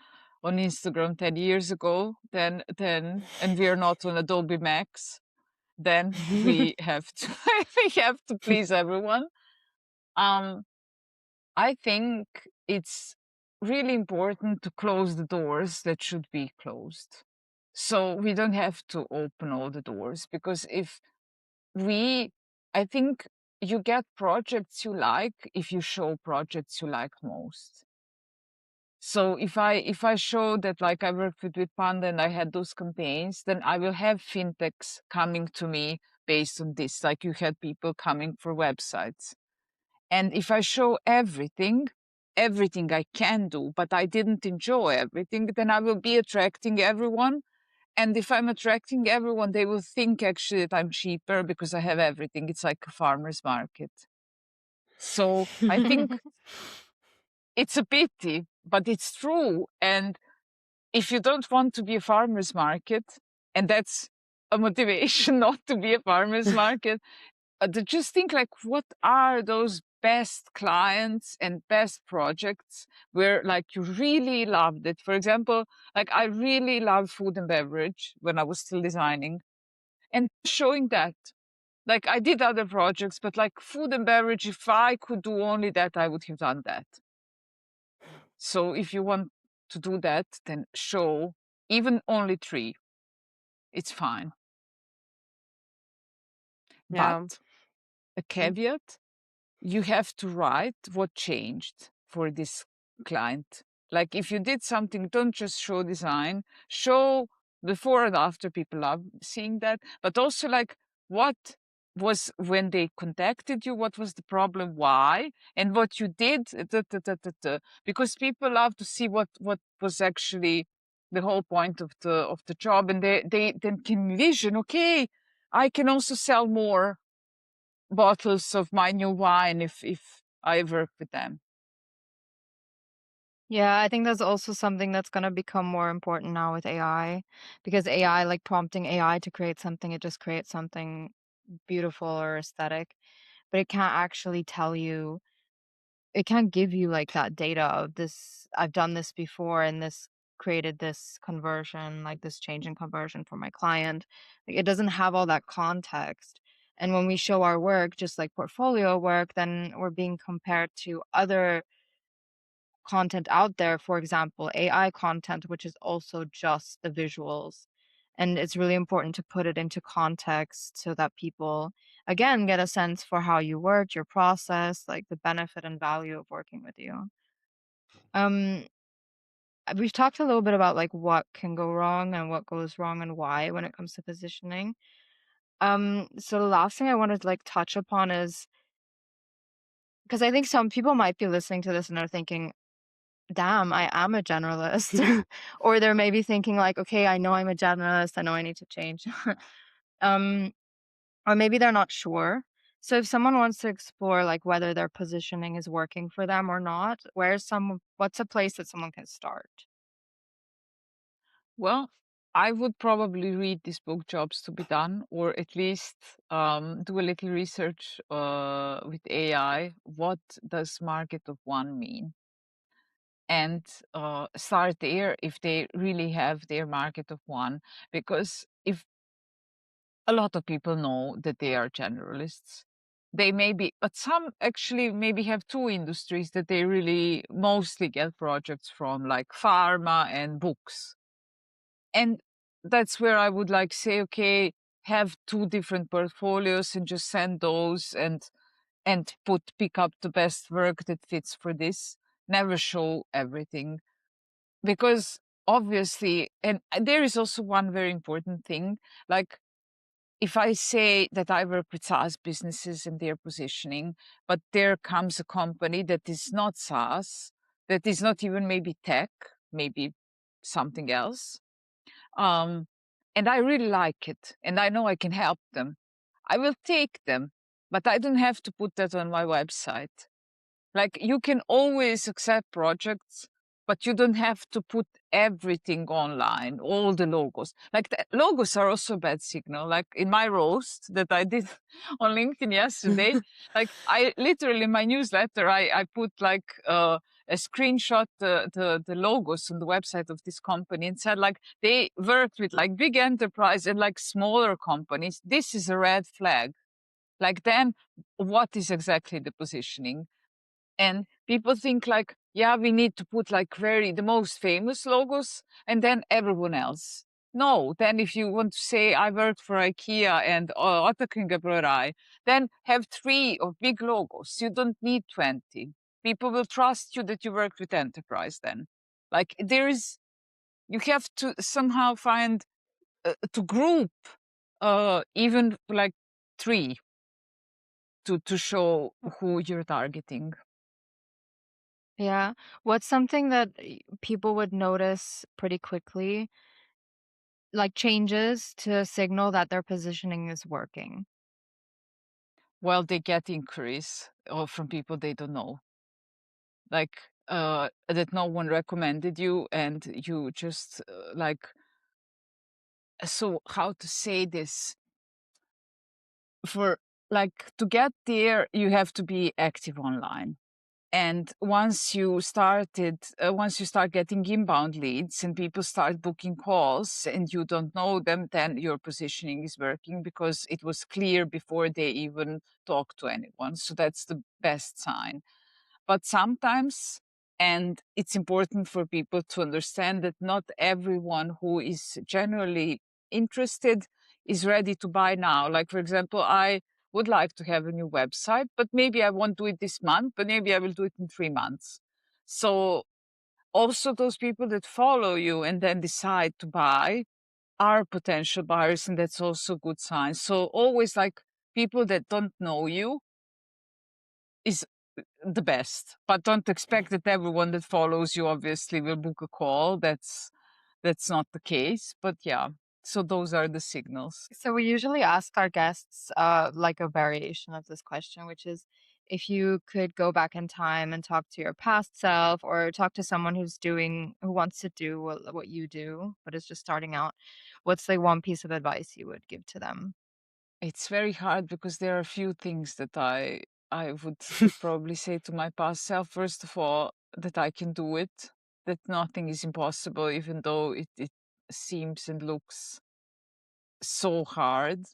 on Instagram 10 years ago, then and we are not on Adobe Max, then we have to we have to please everyone. Um, I think it's really important to close the doors that should be closed. So we don't have to open all the doors, because if we I think you get projects you like if you show projects you like most. So if I show that, like, I worked with Panda and I had those campaigns, then I will have fintechs coming to me based on this, like you had people coming for websites. And if I show everything I can do, but I didn't enjoy everything, then I will be attracting everyone. And if I'm attracting everyone, they will think actually that I'm cheaper because I have everything. It's like a farmer's market. So I think it's a pity, but it's true. And if you don't want to be a farmer's market, and that's a motivation not to be a farmer's market, just think like, what are those best clients and best projects where like you really loved it? For example, like I really loved food and beverage when I was still designing, and showing that. Like I did other projects, but like food and beverage, if I could do only that, I would have done that. So if you want to do that, then show even only 3. It's fine. But Yeah. a caveat, you have to write what changed for this client. Like if you did something, don't just show design, show before and after. People love seeing that, but also like what was when they contacted you, what was the problem, why, and what you did, because people love to see what was actually the whole point of the job, and they then can envision, okay, I can also sell more. bottles of my new wine if I work with them. Yeah, I think that's also something that's going to become more important now with AI, because AI, like prompting AI to create something, it just creates something beautiful or aesthetic, but it can't actually tell you, it can't give you like that data of this, I've done this before and this created this conversion, like this change in conversion for my client. Like it doesn't have all that context. And when we show our work, just like portfolio work, then we're being compared to other content out there, for example, AI content, which is also just the visuals. And it's really important to put it into context so that people, again, get a sense for how you work, your process, like the benefit and value of working with you. Um, we've talked a little bit about like what can go wrong and what goes wrong and why when it comes to positioning. So the last thing I wanted to like touch upon is, because I think some people might be listening to this and are thinking, damn, I am a generalist. Or they're maybe thinking like, okay, I know I'm a generalist. I know I need to change. um, or maybe they're not sure. So if someone wants to explore like whether their positioning is working for them or not, what's a place that someone can start? Well, I would probably read this book, Jobs to be Done, or at least do a little research with AI. What does market of one mean? And start there if they really have their market of one. Because if a lot of people know that they are generalists, they may be, but some actually maybe have two industries that they really mostly get projects from, like pharma and books. And that's where I would like say, okay, have two different portfolios and just send those and pick up the best work that fits for this. Never show everything, because obviously, and there is also one very important thing, like if I say that I work with SaaS businesses and their positioning, but there comes a company that is not SaaS, that is not even maybe tech, maybe something else, um, and I really like it, and I know I can help them, I will take them, but I don't have to put that on my website. Like you can always accept projects, but you don't have to put everything online, all the logos. Like the logos are also a bad signal. Like in my roast that I did on LinkedIn yesterday, like I literally in my newsletter, I put like a screenshot the logos on the website of this company and said like they worked with like big enterprise and like smaller companies. This is a red flag. Like then what is exactly the positioning? And people think like, yeah, we need to put like the most famous logos and then everyone else. No, then if you want to say I worked for IKEA and Otterkringelbrauerei, then have 3 of big logos. You don't need 20. People will trust you that you worked with enterprise then. Like you have to somehow find, to group even like 3 to show who you're targeting. Yeah. What's something that people would notice pretty quickly, like changes to signal that their positioning is working? Well, they get inquiries or from people they don't know, like that no one recommended you, and you just like. So how to say this? For like to get there, you have to be active online. And once you start getting inbound leads and people start booking calls and you don't know them, then your positioning is working because it was clear before they even talk to anyone. So that's the best sign. But sometimes, and it's important for people to understand that not everyone who is generally interested is ready to buy now. Like, for example, I would like to have a new website, but maybe I won't do it this month, but maybe I will do it in 3 months. So, also, those people that follow you and then decide to buy are potential buyers, and that's also a good sign. So, always like people that don't know you is the best, but don't expect that everyone that follows you obviously will book a call. That's not the case, but yeah. So those are the signals. So we usually ask our guests like a variation of this question, which is if you could go back in time and talk to your past self or talk to someone who wants to do what you do, but is just starting out, what's like one piece of advice you would give to them? It's very hard because there are a few things that I would probably say to my past self. First of all, that I can do it, that nothing is impossible, even though it seems and looks so hard.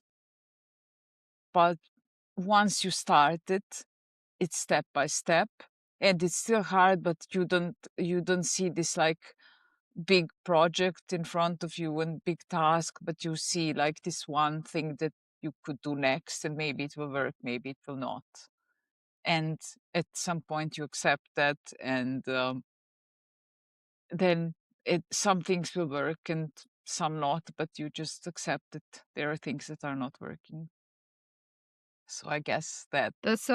But once you start it, it's step by step, and it's still hard, but you don't see this like big project in front of you and big task, but you see like this one thing that you could do next, and maybe it will work, maybe it will not. And at some point you accept that, and then some things will work and some not, but you just accept that there are things that are not working. So I guess that, That's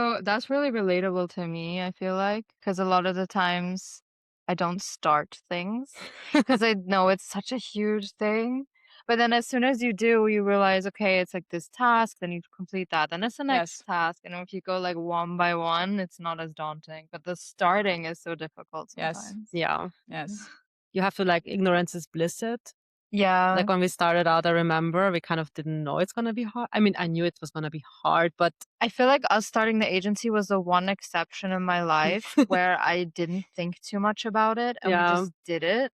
really relatable to me, I feel like, because a lot of the times I don't start things because I know it's such a huge thing. But then as soon as you do, you realize, okay, it's like this task, then you complete that, then it's the next yes, task. And if you go like one by one, it's not as daunting. But the starting is so difficult yes, sometimes. Yeah. yes, You have to like ignorance is bliss it. Yeah. Like when we started out, I remember we kind of didn't know it's gonna be hard. I mean, I knew it was gonna be hard, but I feel like us starting the agency was the one exception in my life where I didn't think too much about it and we yeah, just did it.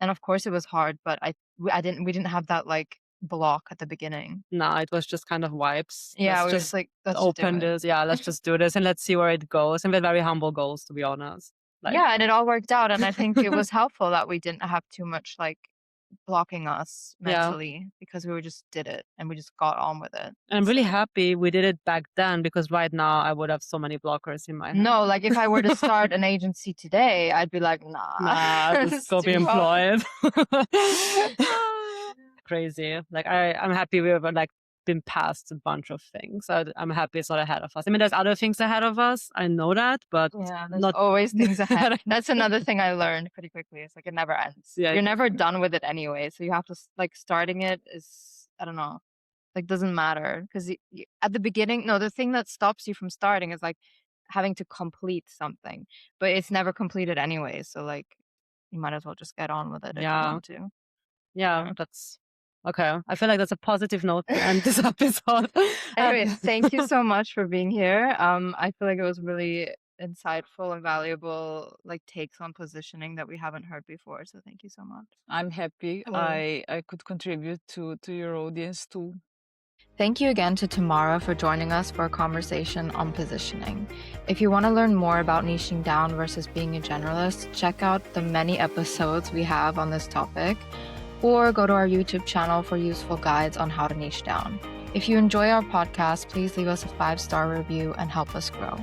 And of course it was hard, but we didn't have that like block at the beginning. no, it was just kind of vibes. Yeah, Let's we were just just like, let's just do open it. this. Yeah, let's just do this and let's see where it goes. And we're very humble goals, to be honest. Like, Yeah, and it all worked out. And I think it was helpful that we didn't have too much like blocking us yeah. mentally because we just did it and we just got on with it. I'm really So happy we did it back then because right now I would have so many blockers in my head. no, like if I were to start an agency today, I'd be like, nah, Nah, just it's go be too hard. employed. Crazy. Like I'm happy we have like been past a bunch of things. I'm happy it's not ahead of us. I mean, there's other things ahead of us. I know that, but Yeah, there's not. always things ahead. That's another thing I learned pretty quickly. It's like it never ends. Yeah, You're never done with it anyway. So you have to like starting it is, I don't know, like doesn't matter because at the beginning, no, the thing that stops you from starting is like having to complete something, but it's never completed anyway. So like you might as well just get on with it if you yeah, want to. yeah. Yeah. That's okay. I feel like that's a positive note to end this episode. Anyway, thank you so much for being here. I feel like it was really insightful and valuable like takes on positioning that we haven't heard before. So thank you so much. I'm happy I could contribute to your audience too. Thank you again to Tamara for joining us for a conversation on positioning. If you want to learn more about niching down versus being a generalist, check out the many episodes we have on this topic, or go to our YouTube channel for useful guides on how to niche down. If you enjoy our podcast, please leave us a 5-star review and help us grow.